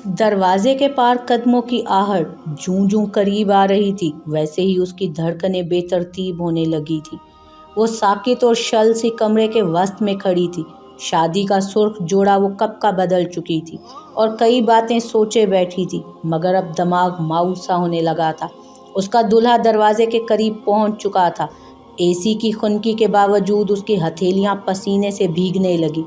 दरवाजे के पार कदमों की आहट जूं जूं करीब आ रही थी, वैसे ही उसकी धड़कनें बेतरतीब होने लगी थी। वो साकित और शल सी कमरे के वस्त में खड़ी थी। शादी का सुर्ख जोड़ा वो कब का बदल चुकी थी और कई बातें सोचे बैठी थी, मगर अब दिमाग मायूस सा होने लगा था। उसका दूल्हा दरवाजे के करीब पहुंच चुका था। एसी की खुनकी के बावजूद उसकी हथेलियां पसीने से भीगने लगी।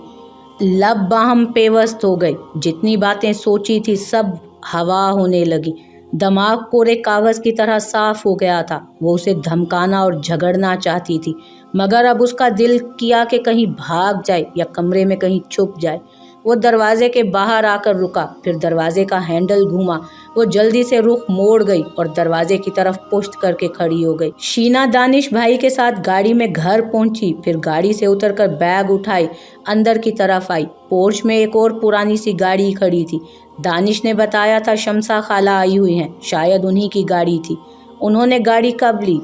लब बाहम पेवस्त हो गई। जितनी बातें सोची थी सब हवा होने लगी। दिमाग कोरे कागज की तरह साफ हो गया था। वो उसे धमकाना और झगड़ना चाहती थी, मगर अब उसका दिल किया कि कहीं भाग जाए या कमरे में कहीं छुप जाए। वो दरवाजे के बाहर आकर रुका, फिर दरवाजे का हैंडल घूमा। वो जल्दी से रुख मोड़ गई और दरवाजे की तरफ पुश्त करके खड़ी हो गई। शीना दानिश भाई के साथ गाड़ी में घर पहुंची, फिर गाड़ी से उतरकर बैग उठाई, अंदर की तरफ आई। पोर्च में एक और पुरानी सी गाड़ी खड़ी थी। दानिश ने बताया था शमसा खाला आई हुई हैं, शायद उन्हीं की गाड़ी थी। उन्होंने गाड़ी कब ली?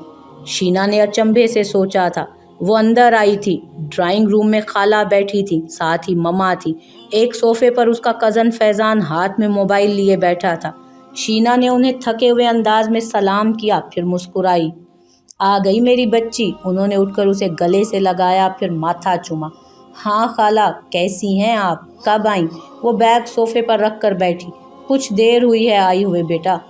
शीना ने अचंभे से सोचा था। वो अंदर आई थी। ड्राइंग रूम में खाला बैठी थी, साथ ही ममा थी। एक सोफे पर उसका कज़न फैज़ान हाथ में मोबाइल लिए बैठा था। शीना ने उन्हें थके हुए अंदाज में सलाम किया, फिर मुस्कुराई। आ गई मेरी बच्ची। उन्होंने उठकर उसे गले से लगाया, फिर माथा चूमा। हाँ खाला, कैसी हैं आप? कब आईं? वो बैग सोफे पर रख कर बैठी। कुछ देर हुई है आई हुए बेटा।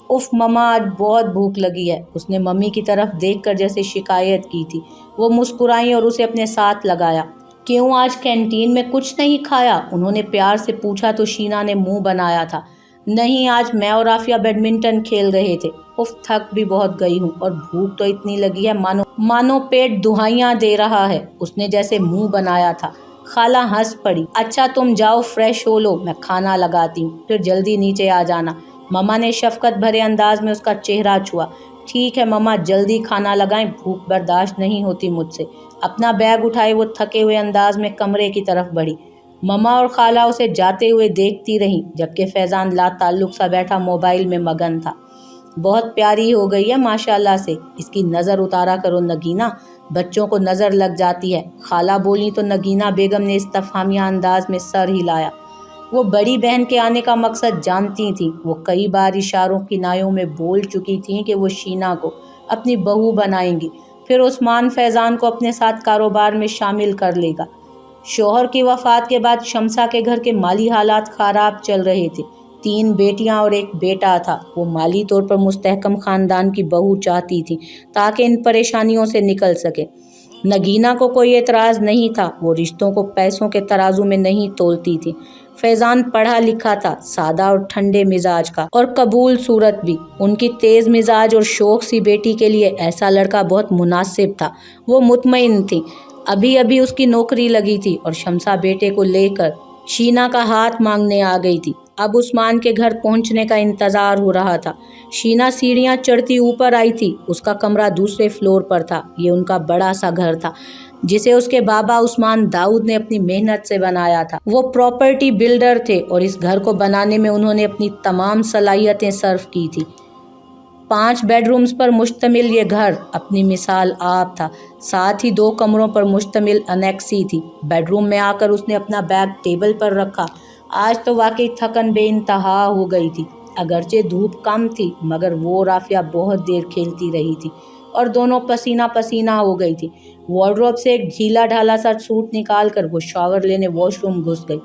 उफ मम्मा, आज बहुत भूख लगी है। उसने मम्मी की तरफ देखकर जैसे शिकायत की थी। वो मुस्कुराई और उसे अपने साथ लगाया। क्यों आज कैंटीन में कुछ नहीं खाया? उन्होंने प्यार से पूछा तो शीना ने मुंह बनाया था। नहीं, आज मैं और आफिया बैडमिंटन खेल रहे थे। उफ, थक भी बहुत गई हूँ और भूख तो इतनी लगी है मानो मानो पेट दुहाइयाँ दे रहा है। उसने जैसे मुंह बनाया था। खाला हंस पड़ी। अच्छा तुम जाओ फ्रेश हो लो, मैं खाना लगाती हूँ, फिर जल्दी नीचे आ जाना। मम्मा ने शफकत भरे अंदाज में उसका चेहरा छुआ। ठीक है मम्मा, जल्दी खाना लगाएं, भूख बर्दाश्त नहीं होती मुझसे। अपना बैग उठाए वो थके हुए अंदाज में कमरे की तरफ बढ़ी। मम्मा और खाला उसे जाते हुए देखती रहीं, जबकि फैज़ान लाताल्लुक सा बैठा मोबाइल में मगन था। बहुत प्यारी हो गई है माशाल्लाह से। इसकी नज़र उतारा करो नगीना, बच्चों को नज़र लग जाती है। खाला बोली तो नगीना बेगम ने इस्तफहामिया अंदाज में सर हिलाया। वो बड़ी बहन के आने का मकसद जानती थी। वो कई बार इशारों किनायों में बोल चुकी थी कि वो शीना को अपनी बहू बनाएंगी, फिर उस्मान फैज़ान को अपने साथ कारोबार में शामिल कर लेगा। शोहर की वफ़ात के बाद शमसा के घर के माली हालात ख़राब चल रहे थे। 3 बेटियां और एक बेटा था। वो माली तौर पर मुस्तहकम ख़ानदान की बहू चाहती थी ताकि इन परेशानियों से निकल सके। नगीना को कोई एतराज़ नहीं था। वो रिश्तों को पैसों के तराजू में नहीं तोलती थी। फैज़ान पढ़ा लिखा था, सादा और ठंडे मिजाज का, और कबूल सूरत भी। उनकी तेज़ मिजाज और शौक सी बेटी के लिए ऐसा लड़का बहुत मुनासिब था। वो मुतमईन थी। अभी अभी उसकी नौकरी लगी थी और शमसा बेटे को लेकर शीना का हाथ मांगने आ गई थी। अब उस्मान के घर पहुंचने का इंतज़ार हो रहा था। शीना सीढ़ियां चढ़ती ऊपर आई थी। उसका कमरा दूसरे फ्लोर पर था। ये उनका बड़ा सा घर था जिसे उसके बाबा उस्मान दाऊद ने अपनी मेहनत से बनाया था। वो प्रॉपर्टी बिल्डर थे और इस घर को बनाने में उन्होंने अपनी तमाम सलाहियतें सर्व की थी। 5 बेडरूम्स पर मुश्तमिल ये घर अपनी मिसाल आप था। साथ ही 2 कमरों पर मुश्तमिल अनेक्सी थी। बेडरूम में आकर उसने अपना बैग टेबल पर रखा। आज तो वाकई थकन बेइंतहा हो गई थी। अगरचे धूप कम थी, मगर वो राफिया बहुत देर खेलती रही थी और दोनों पसीना पसीना हो गई थी। वार्डरोब से एक ढीला ढाला सा सूट निकाल कर वो शावर लेने वॉशरूम घुस गई।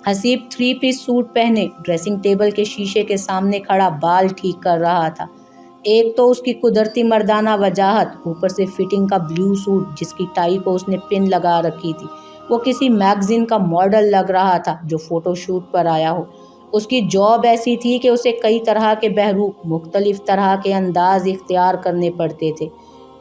हसीब 3 पीस सूट पहने ड्रेसिंग टेबल के शीशे के सामने खड़ा बाल ठीक कर रहा था। एक तो उसकी कुदरती मर्दाना वजाहत, ऊपर से फिटिंग का ब्लू सूट जिसकी टाई को उसने पिन लगा रखी थी। वो किसी मैगजीन का मॉडल लग रहा था जो फोटोशूट पर आया हो। उसकी जॉब ऐसी थी कि उसे कई तरह के बहरूप, मुख्तलिफ तरह के अंदाज इख्तियार करने पड़ते थे।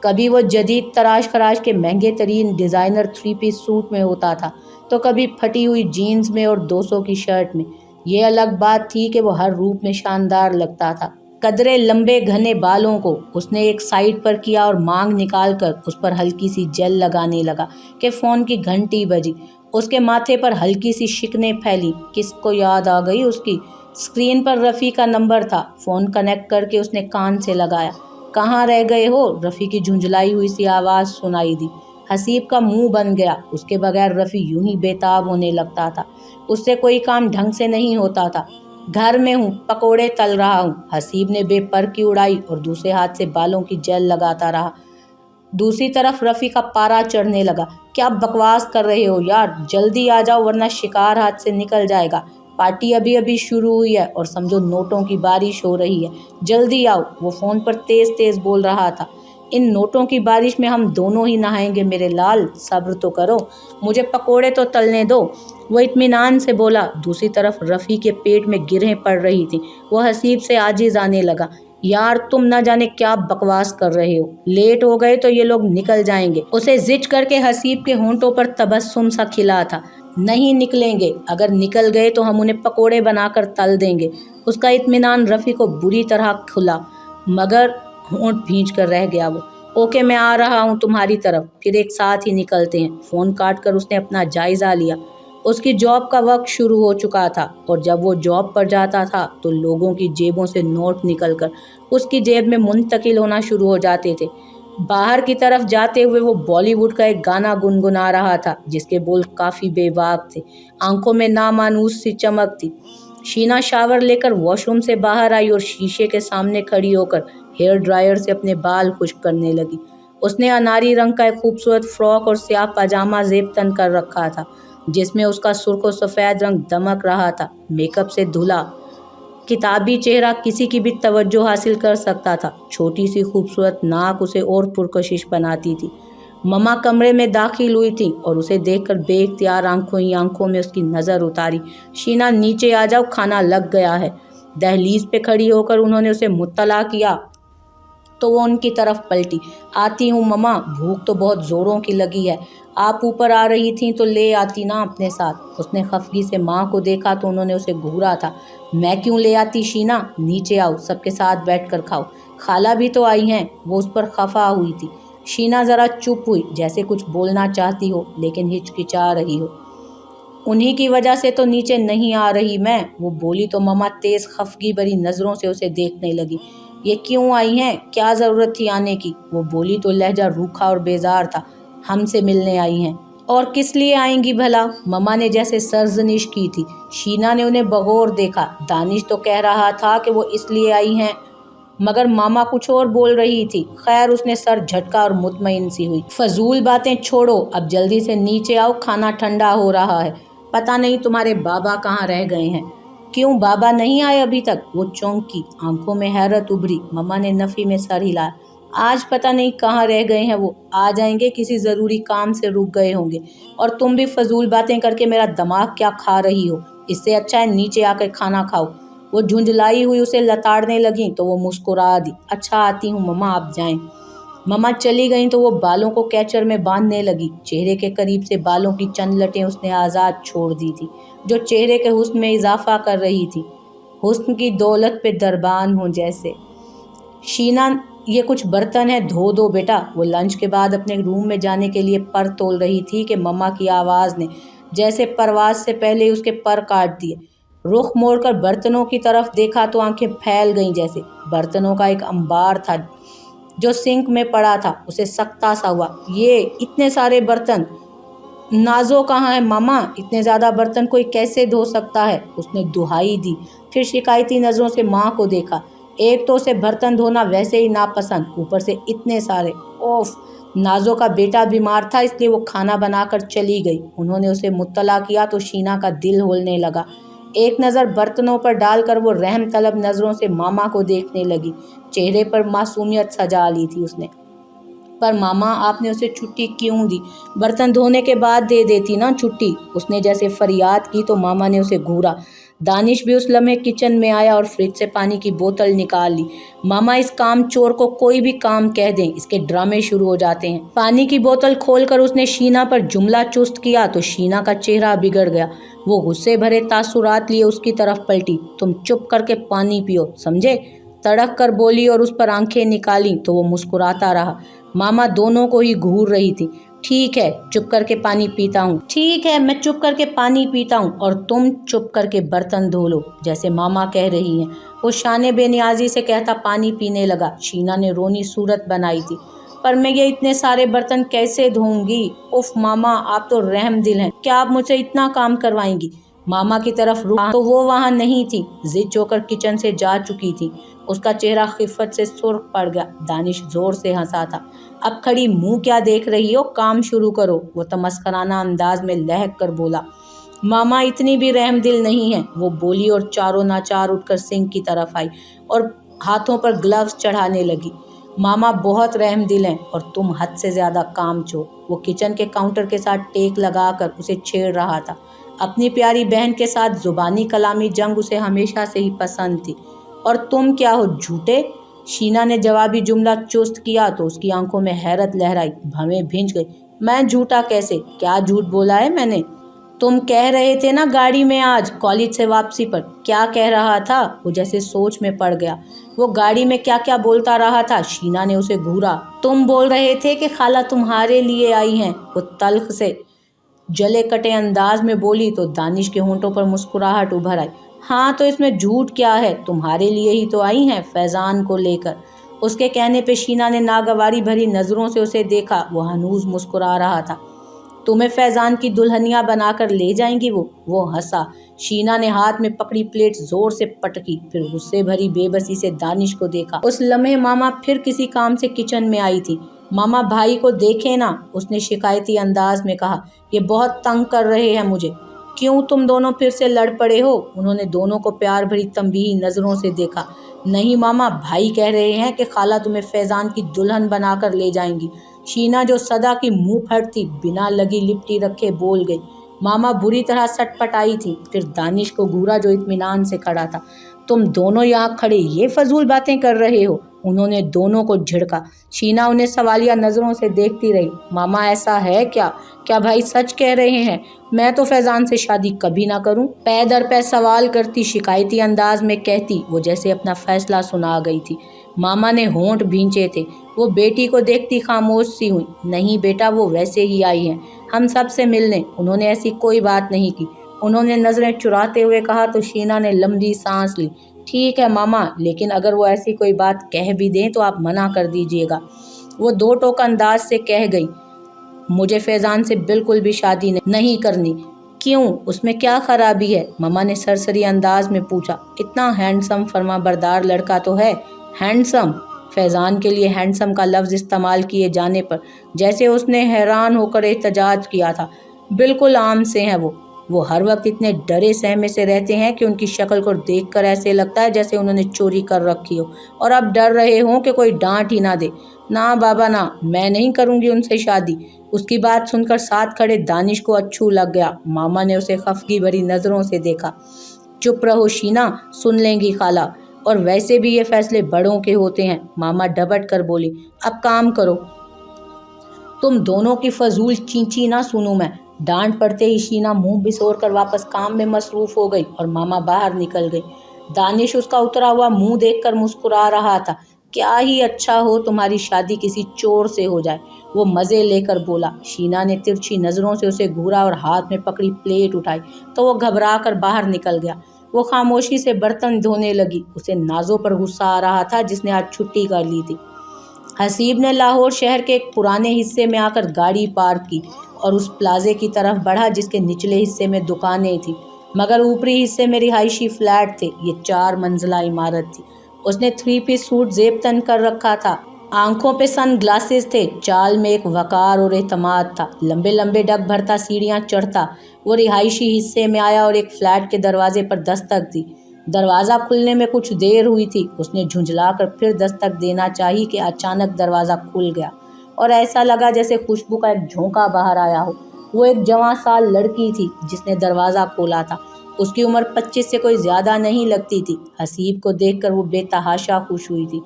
कभी वो जदीद तराश खराश के महंगे तरीन डिज़ाइनर 3 पीस सूट में होता था, तो कभी फटी हुई जीन्स में और 200 की शर्ट में। ये अलग बात थी कि वो हर रूप में शानदार लगता था। कदरे लंबे घने बालों को उसने एक साइड पर किया और मांग निकालकर उस पर हल्की सी जेल लगाने लगा कि फ़ोन की घंटी बजी। उसके माथे पर हल्की सी शिकने फैली। किसको याद आ गई उसकी? स्क्रीन पर रफ़ी का नंबर था। फ़ोन कनेक्ट करके उसने कान से लगाया। कहाँ रह गए हो? रफ़ी की झुंझलाई हुई सी आवाज़ सुनाई दी। हसीब का मुंह बन गया। उसके बगैर रफ़ी यूं ही बेताब होने लगता था। उससे कोई काम ढंग से नहीं होता था। घर में हूँ, पकोड़े तल रहा हूँ। हसीब ने बेपर की उड़ाई और दूसरे हाथ से बालों की जेल लगाता रहा। दूसरी तरफ रफ़ी का पारा चढ़ने लगा। क्या बकवास कर रहे हो यार, जल्दी आ जाओ वरना शिकार हाथ से निकल जाएगा। पार्टी अभी अभी शुरू हुई है और समझो नोटों की बारिश हो रही है। जल्दी आओ। वो फ़ोन पर तेज़ तेज़ बोल रहा था। इन नोटों की बारिश में हम दोनों ही नहाएंगे मेरे लाल, सब्र तो करो, मुझे पकोड़े तो तलने दो। वो इत्मीनान से बोला। दूसरी तरफ रफ़ी के पेट में गिरहें पड़ रही थीं। वो हसीब से आजिज़ आने लगा। यार तुम न जाने क्या बकवास कर रहे हो, लेट हो गए तो ये लोग निकल जाएंगे। उसे जिच करके हसीब के होंठों पर तबस्सुम सा खिला था। नहीं निकलेंगे, अगर निकल गए तो हम उन्हें पकोड़े बनाकर तल देंगे। उसका इत्मीनान रफ़ी को बुरी तरह खुला, मगर होंठ भींच कर रह गया वो। ओके, मैं आ रहा हूँ तुम्हारी तरफ, फिर एक साथ ही निकलते हैं। फ़ोन काट कर उसने अपना जायज़ा लिया। उसकी जॉब का वक्त शुरू हो चुका था और जब वो जॉब पर जाता था तो लोगों की जेबों से नोट निकलकर उसकी जेब में मुंतकिल होना शुरू हो जाते थे। बाहर की तरफ जाते हुए वो बॉलीवुड का एक गाना गुनगुना रहा था जिसके बोल काफ़ी बेबाक थे। आंखों में नामानूस सी चमक थी। शीना शावर लेकर वॉशरूम से बाहर आई और शीशे के सामने खड़ी होकर हेयर ड्रायर से अपने बाल खुश्क करने लगी। उसने अनारी रंग का एक खूबसूरत फ्रॉक और स्याह पजामा जेब तन कर रखा था जिसमें उसका सुर्ख और सफ़ेद रंग दमक रहा था। मेकअप से धुला किताबी चेहरा किसी की भी तवज्जो हासिल कर सकता था। छोटी सी खूबसूरत नाक उसे और पुरकशिश बनाती थी। ममा कमरे में दाखिल हुई थी और उसे देखकर बेइख्तियार आंखों ही आंखों में उसकी नज़र उतारी। शीना नीचे आ जाओ, खाना लग गया है। दहलीज पे खड़ी होकर उन्होंने उसे मुत्तला किया तो वो उनकी तरफ पलटी। आती हूँ ममा, भूख तो बहुत ज़ोरों की लगी है। आप ऊपर आ रही थीं तो ले आती ना अपने साथ। उसने खफगी से माँ को देखा तो उन्होंने उसे घूरा था। मैं क्यों ले आती शीना, नीचे आओ, सबके साथ बैठ कर खाओ। खाला भी तो आई हैं। वो उस पर खफा हुई थी। शीना ज़रा चुप हुई, जैसे कुछ बोलना चाहती हो लेकिन हिचकिचा रही हो। उन्हीं की वजह से तो नीचे नहीं आ रही मैं, वो बोली तो ममा तेज़ खफगी भरी नज़रों से उसे देखने लगी। ये क्यों आई हैं, क्या ज़रूरत थी आने की, वो बोली तो लहजा रूखा और बेजार था। हमसे मिलने आई हैं। और किस लिए आएंगी भला, ममा ने जैसे सरजनिश की थी। शीना ने उन्हें बगौर देखा। दानिश तो कह रहा था कि वो इसलिए आई हैं, मगर मामा कुछ और बोल रही थी। खैर, उसने सर झटका और मुतमईन सी हुई। फजूल बातें छोड़ो, अब जल्दी से नीचे आओ, खाना ठंडा हो रहा है। पता नहीं तुम्हारे बाबा कहाँ रह गए हैं। क्यों, बाबा नहीं आए अभी तक, वो चौंकी। आंखों में हैरत उभरी। मम्मा ने नफ़ी में सर हिलाया। आज पता नहीं कहाँ रह गए हैं वो, आ जाएंगे, किसी ज़रूरी काम से रुक गए होंगे। और तुम भी फजूल बातें करके मेरा दिमाग क्या खा रही हो, इससे अच्छा है नीचे आकर खाना खाओ। वो झुंझलाई हुई उसे लताड़ने लगी तो वो मुस्कुरा दी। अच्छा, आती हूँ मम्मा, आप जाएं। मम्मा चली गईं तो वो बालों को कैचर में बांधने लगी। चेहरे के करीब से बालों की चंद लटें उसने आज़ाद छोड़ दी थी जो चेहरे के हुस्न में इजाफा कर रही थी। हुस्न की दौलत पे दरबान हो जैसे। शीना, ये कुछ बर्तन है, धो दो बेटा। वो लंच के बाद अपने रूम में जाने के लिए पर तोल रही थी कि मम्मा की आवाज़ ने जैसे परवाज से पहले उसके पर काट दिए। रुख मोड़कर बर्तनों की तरफ देखा तो आंखें फैल गईं। जैसे बर्तनों का एक अंबार था जो सिंक में पड़ा था। उसे सख्ता सा हुआ। ये इतने सारे बर्तन, नाजो कहाँ है मामा, इतने ज़्यादा बर्तन कोई कैसे धो सकता है, उसने दुहाई दी। फिर शिकायती नज़रों से माँ को देखा। एक तो उसे बर्तन धोना वैसे ही नापसंद, ऊपर से इतने सारे। ओफ, नाजो का बेटा बीमार था इसलिए वो खाना बनाकर चली गई। उन्होंने उसे मुत्तला किया तो शीना का दिल होलने लगा। एक नज़र बर्तनों पर डालकर वो रहम तलब नज़रों से मामा को देखने लगी। चेहरे पर मासूमियत सजा ली थी उसने। पर मामा, आपने उसे छुट्टी क्यों दी, बर्तन धोने के बाद दे देती ना छुट्टी। उसने जैसे फरियाद की तो मामा ने उसे घूरा। दानिश भी उस लम्हे किचन में आया और फ्रिज से पानी की बोतल निकाल ली। मामा, इस काम चोर को कोई भी काम कह दें, इसके ड्रामे शुरू हो जाते हैं। पानी की बोतल खोलकर उसने शीना पर जुमला चुस्त किया तो शीना का चेहरा बिगड़ गया। वो गुस्से भरे तासुरात लिए उसकी तरफ पलटी। तुम चुप करके पानी पियो, समझे, तड़क कर बोली और उस पर आंखें निकाली तो वो मुस्कुराता रहा। मामा दोनों को ही घूर रही थी। ठीक है, चुप करके पानी पीता हूँ। ठीक है, मैं चुप करके पानी पीता हूँ और तुम चुप करके बर्तन धो लो, जैसे मामा कह रही हैं। वो शाने बेनियाजी से कहता पानी पीने लगा। शीना ने रोनी सूरत बनाई थी। पर मैं ये इतने सारे बर्तन कैसे धोऊंगी। उफ मामा, आप तो रहम दिल हैं, क्या आप मुझसे इतना काम करवाएंगी। मामा की तरफ रुका तो वो वहाँ नहीं थी। जिद चोकर किचन से जा चुकी थी। उसका चेहरा खिफ़्फ़त से सुर्ख पड़ गया। दानिश जोर से हंसा था। अब खड़ी मुंह क्या देख रही हो, काम शुरू करो, वो तमस्कराना अंदाज में लहक कर बोला। मामा इतनी भी रहमदिल नहीं है, वो बोली और चारों नाचार उठकर सिंक की तरफ आई और हाथों पर ग्लव्स चढ़ाने लगी। मामा बहुत रहमदिल हैं और तुम हद से ज़्यादा कामचोर। वो किचन के काउंटर के साथ टेक लगाकर उसे छेड़ रहा था। अपनी प्यारी बहन के साथ जुबानी कलामी जंग उसे हमेशा से ही पसंद थी। और तुम क्या हो, झूठे? शीना ने जवाबी जुमला चुस्त किया तो उसकी आंखों में हैरत लहराई, भवें भिंच गई। मैं झूठा कैसे? क्या झूठ बोला है मैंने? तुम कह रहे थे ना गाड़ी में आज कॉलेज से वापसी पर। क्या कह रहा था? वो जैसे सोच में पड़ गया। वो गाड़ी में क्या क्या बोलता रहा था? शीना ने उसे घूरा। तुम बोल रहे थे कि खाला तुम्हारे लिए आई हैं, वो तल्ख से जले कटे अंदाज में बोली तो दानिश के होंठों पर मुस्कुराहट उभर आई। हाँ तो इसमें झूठ क्या है, तुम्हारे लिए ही तो आई हैं, फैजान को लेकर। उसके कहने पे शीना ने नागवारी भरी नज़रों से उसे देखा। वो हनूज मुस्कुरा रहा था। तुम्हें फैजान की दुल्हनिया बनाकर ले जाएंगी वो हंसा। शीना ने हाथ में पकड़ी प्लेट जोर से पटकी, फिर गुस्से भरी बेबसी से दानिश को देखा। उस लम्हे मामा फिर किसी काम से किचन में आई थी। मामा भाई को देखे ना, उसने शिकायती अंदाज में कहा। ये बहुत तंग कर रहे हैं मुझे। क्यों, तुम दोनों फिर से लड़ पड़े हो? उन्होंने दोनों को प्यार भरी तंबीही नज़रों से देखा। नहीं मामा, भाई कह रहे हैं कि खाला तुम्हें फैजान की दुल्हन बनाकर ले जाएंगी। शीना जो सदा की मुंह फट थी, बिना लगी लिपटी रखे बोल गई। मामा बुरी तरह सटपटाई थी, फिर दानिश को घूरा जो इत्मीनान से खड़ा था। तुम दोनों यहाँ खड़े ये फजूल बातें कर रहे हो, उन्होंने दोनों को झिड़का। शीना उन्हें सवालिया नज़रों से देखती रही। मामा ऐसा है क्या? क्या भाई सच कह रहे हैं? मैं तो फैजान से शादी कभी ना करूं, पै दर पै सवाल करती, शिकायती अंदाज में कहती, वो जैसे अपना फैसला सुना गई थी। मामा ने होंठ भींचे थे। वो बेटी को देखती खामोश सी हुई। नहीं बेटा, वो वैसे ही आई हैं हम सब से मिलने, उन्होंने ऐसी कोई बात नहीं की, उन्होंने नज़रें चुराते हुए कहा तो शीना ने लंबी सांस ली। ठीक है मामा, लेकिन अगर वो ऐसी कोई बात कह भी दें तो आप मना कर दीजिएगा, वो दो टोक अंदाज से कह गई। मुझे फैजान से बिल्कुल भी शादी नहीं करनी। क्यों, उसमें क्या खराबी है? मामा ने सरसरी अंदाज में पूछा। इतना हैंडसम फर्मा बरदार लड़का तो है। हैंडसम? फैजान के लिए हैंडसम का लफ्ज़ इस्तेमाल किए जाने पर जैसे उसने हैरान होकर एहतजाज किया था। बिल्कुल आम से हैं वो हर वक्त इतने डरे सहमे से रहते हैं कि उनकी शक्ल को देखकर ऐसे लगता है जैसे उन्होंने चोरी कर रखी हो, और अब डर रहे हों कि कोई डांट ही ना दे। ना बाबा ना, मैं नहीं करूँगी उनसे शादी। उसकी बात सुनकर साथ खड़े दानिश को अच्छू लग गया। मामा ने उसे खफगी भरी नज़रों से देखा। चुप रहो शीना, सुन लेंगी खाला, और वैसे भी ये फैसले बड़ों के होते हैं। मामा डबट कर बोली। अब काम करो, तुम दोनों की फजूल चींची ना सुनूं मैं। डांट पड़ते ही शीना मुंह बिसोर कर वापस काम में मसरूफ हो गई और मामा बाहर निकल गई। दानिश उसका उतरा हुआ मुंह देखकर मुस्कुरा रहा था। क्या ही अच्छा हो तुम्हारी शादी किसी चोर से हो जाए, वो मज़े लेकर बोला। शीना ने तिरछी नज़रों से उसे घूरा और हाथ में पकड़ी प्लेट उठाई तो वो घबरा कर बाहर निकल गया। वो खामोशी से बर्तन धोने लगी। उसे नाजों पर गुस्सा आ रहा था जिसने आज छुट्टी कर ली थी। हसीब ने लाहौर शहर के एक पुराने हिस्से में आकर गाड़ी पार्क की और उस प्लाजे की तरफ बढ़ा जिसके निचले हिस्से में दुकानें थी, मगर ऊपरी हिस्से में रिहायशी फ्लैट थे। ये 4 मंजिला इमारत थी। उसने 3 पीस सूट जेब तन कर रखा था, आंखों पे सन ग्लासेस थे, चाल में एक वकार और एतमाद था। लंबे लंबे डग भरता सीढ़ियाँ चढ़ता वो रिहायशी हिस्से में आया और एक फ्लैट के दरवाजे पर दस्तक दी। दरवाज़ा खुलने में कुछ देर हुई थी। उसने झुंझलाकर फिर दस्तक देना चाही कि अचानक दरवाज़ा खुल गया और ऐसा लगा जैसे खुशबू का एक झोंका बाहर आया हो। वो एक जवां साल लड़की थी जिसने दरवाज़ा खोला था। उसकी उम्र 25 से कोई ज़्यादा नहीं लगती थी। हसीब को देखकर वो बेतहाशा खुश हुई थी,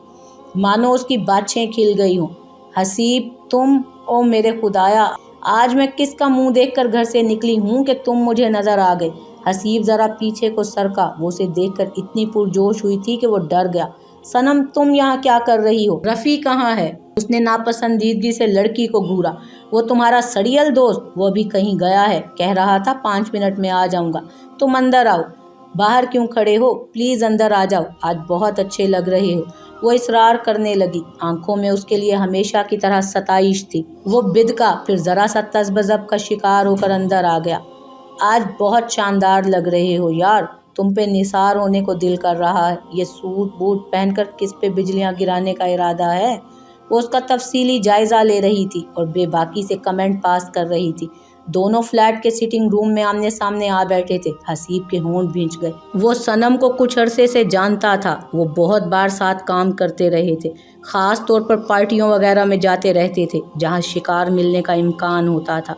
मानो उसकी बाछें खिल गई हों। हसीब तुम, ओ मेरे खुदाया, आज मैं किसका मुंह देखकर घर से निकली हूँ कि तुम मुझे नज़र आ गई। हसीब ज़रा पीछे को सरका। वो उसे देखकर इतनी पुरजोश हुई थी कि वो डर गया। सनम, तुम यहाँ क्या कर रही हो? रफ़ी कहाँ है? उसने नापसंदीदगी से लड़की को घूरा। वो तुम्हारा सड़ियल दोस्त, वो भी कहीं गया है, कह रहा था 5 मिनट में आ जाऊँगा। तुम अंदर आओ। बाहर क्यों खड़े हो? प्लीज़ अंदर आ जाओ, आज बहुत अच्छे लग रहे हो। वो इसरार करने लगी। आंखों में उसके लिए हमेशा की तरह सताइश थी। वो बिदका, फिर ज़रा सा तज़बज़ब का शिकार होकर अंदर आ गया। آج بہت شاندار لگ رہے ہو یار، تم پہ نثار ہونے کو دل کر رہا ہے۔ یہ سوٹ بوٹ پہن کر کس پہ بجلیاں گرانے کا ارادہ ہے؟ وہ اس کا تفصیلی جائزہ لے رہی تھی اور بے باکی سے کمنٹ پاس کر رہی تھی۔ دونوں فلیٹ کے سٹنگ روم میں آمنے سامنے آ بیٹھے تھے۔ حسیب کے ہونٹ بھینچ گئے۔ وہ صنم کو کچھ عرصے سے جانتا تھا، وہ بہت بار ساتھ کام کرتے رہے تھے، خاص طور پر پارٹیوں وغیرہ میں جاتے رہتے تھے جہاں شکار ملنے کا امکان ہوتا تھا۔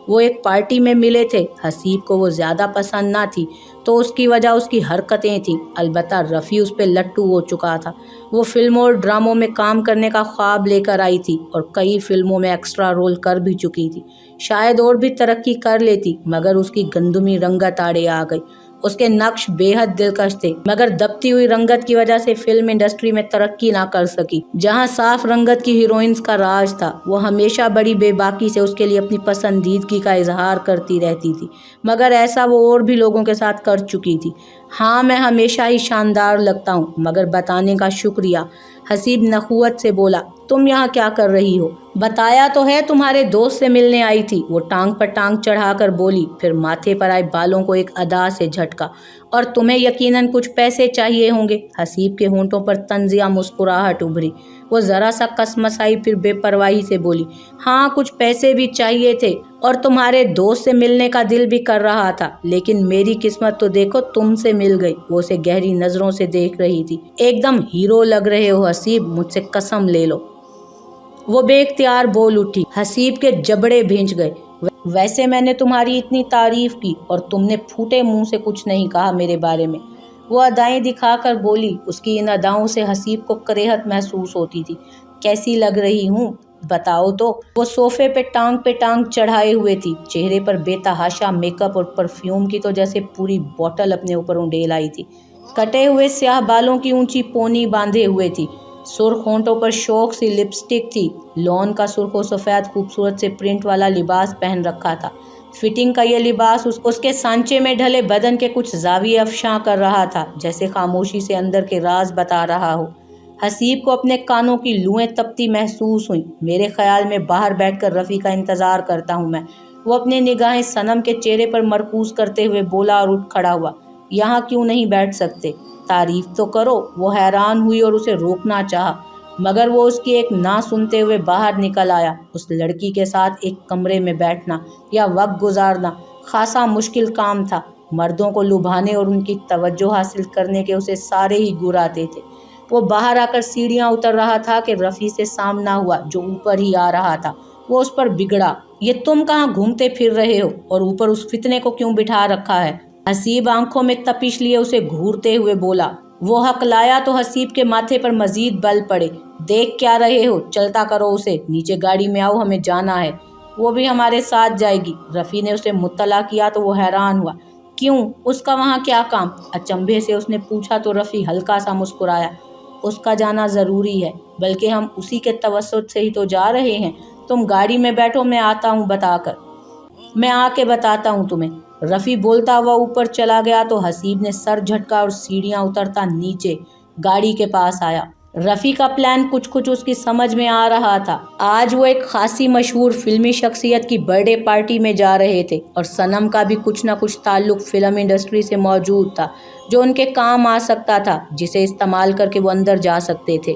وہ ایک پارٹی میں ملے تھے، حسیب کو وہ زیادہ پسند نہ تھی تو اس کی وجہ اس کی حرکتیں تھیں، البتہ رفیع اس پہ لٹو ہو چکا تھا۔ وہ فلموں اور ڈراموں میں کام کرنے کا خواب لے کر آئی تھی اور کئی فلموں میں ایکسٹرا رول کر بھی چکی تھی، شاید اور بھی ترقی کر لیتی مگر اس کی گندمی رنگت آڑے آ گئی۔ اس کے نقش بے حد دلکش تھے مگر دبتی ہوئی رنگت کی وجہ سے فلم انڈسٹری میں ترقی نہ کر سکی جہاں صاف رنگت کی ہیروئنز کا راج تھا۔ وہ ہمیشہ بڑی بے باکی سے اس کے لیے اپنی پسندیدگی کا اظہار کرتی رہتی تھی مگر ایسا وہ اور بھی لوگوں کے ساتھ کر چکی تھی۔ ہاں میں ہمیشہ ہی شاندار لگتا ہوں مگر بتانے کا شکریہ، حسیب نخوت سے بولا۔ تم یہاں کیا کر رہی ہو؟ بتایا تو ہے تمہارے دوست سے ملنے آئی تھی، وہ ٹانگ پر ٹانگ چڑھا کر بولی، پھر ماتھے پر آئے بالوں کو ایک ادا سے جھٹکا۔ اور تمہیں یقیناً کچھ پیسے چاہیے ہوں گے۔ حسیب کے ہونٹوں پر طنزیہ مسکراہٹ ابھری۔ وہ ذرا سا کسمسائی پھر بے پرواہی سے بولی، ہاں کچھ پیسے بھی چاہیے تھے اور تمہارے دوست سے ملنے کا دل بھی کر رہا تھا لیکن میری قسمت تو دیکھو تم سے مل گئی۔ وہ اسے گہری نظروں سے دیکھ رہی تھی۔ ایک دم ہیرو لگ رہے ہو حسیب، مجھ سے قسم لے لو۔ وہ بے اختیار بول اٹھی۔ حسیب کے جبڑے بھینچ گئے۔ ویسے میں نے تمہاری اتنی تعریف کی اور تم نے پھوٹے منہ سے کچھ نہیں کہا میرے بارے میں، وہ ادائیں دکھا کر بولی۔ اس کی ان اداؤں سے حسیب کو کریہت محسوس ہوتی تھی۔ کیسی لگ رہی ہوں بتاؤ تو؟ وہ صوفے پہ ٹانگ چڑھائے ہوئے تھی، چہرے پر بے تحاشا میک اپ اور پرفیوم کی تو جیسے پوری بوٹل اپنے اوپر انڈیل آئی تھی۔ کٹے ہوئے سیاہ بالوں کی اونچی پونی باندھے ہوئے تھی، سرخ ہونٹوں پر شوق سی لپسٹک تھی، لون کا سرخ و سفید خوبصورت سے پرنٹ والا لباس پہن رکھا تھا۔ فٹنگ کا یہ لباس اس کے سانچے میں ڈھلے بدن کے کچھ زاویے افشاں کر رہا تھا، جیسے خاموشی سے اندر کے راز بتا رہا ہو۔ حسیب کو اپنے کانوں کی لوئیں تپتی محسوس ہوئیں۔ میرے خیال میں باہر بیٹھ کر رفیع کا انتظار کرتا ہوں میں، وہ اپنی نگاہیں صنم کے چہرے پر مرکوز کرتے ہوئے بولا اور اٹھ کھڑا ہوا۔ یہاں کیوں نہیں بیٹھ سکتے؟ تعریف تو کرو۔ وہ حیران ہوئی اور اسے روکنا چاہا مگر وہ اس کی ایک نہ سنتے ہوئے باہر نکل آیا۔ اس لڑکی کے ساتھ ایک کمرے میں بیٹھنا یا وقت گزارنا خاصا مشکل کام تھا۔ مردوں کو لبھانے اور ان کی توجہ حاصل کرنے کے اسے سارے ہی گر آتے تھے۔ وہ باہر آ کر سیڑھیاں اتر رہا تھا کہ رفیع سے سامنا ہوا جو اوپر ہی آ رہا تھا۔ وہ اس پر بگڑا، یہ تم کہاں گھومتے پھر رہے ہو اور اوپر اس فتنے کو کیوں بٹھا رکھا ہے؟ حسیب آنکھوں میں تپش لیے اسے گھورتے ہوئے بولا۔ وہ ہکلایا تو حسیب کے ماتھے پر مزید بل پڑے۔ دیکھ کیا رہے ہو، چلتا کرو اسے، نیچے گاڑی میں آؤ، ہمیں جانا ہے۔ وہ بھی ہمارے ساتھ جائے گی؟ رفیع نے اسے مطلع کیا تو وہ حیران ہوا۔ کیوں، اس کا وہاں کیا کام؟ اچنبھے سے اس نے پوچھا تو رفیع ہلکا سا مسکرایا۔ اس کا جانا ضروری ہے، بلکہ ہم اسی کے توسط سے ہی تو جا رہے ہیں۔ تم گاڑی میں بیٹھو، میں آتا ہوں میں آ کے بتاتا ہوں تمہیں۔ رفیع بولتا ہوا اوپر چلا گیا تو حسیب نے سر جھٹکا اور سیڑھیاں اترتا نیچے گاڑی کے پاس آیا۔ رفیع کا پلان کچھ اس کی سمجھ میں آ رہا تھا۔ آج وہ ایک خاصی مشہور فلمی شخصیت کی برتھ ڈے پارٹی میں جا رہے تھے اور صنم کا بھی کچھ نہ کچھ تعلق فلم انڈسٹری سے موجود تھا جو ان کے کام آ سکتا تھا، جسے استعمال کر کے وہ اندر جا سکتے تھے۔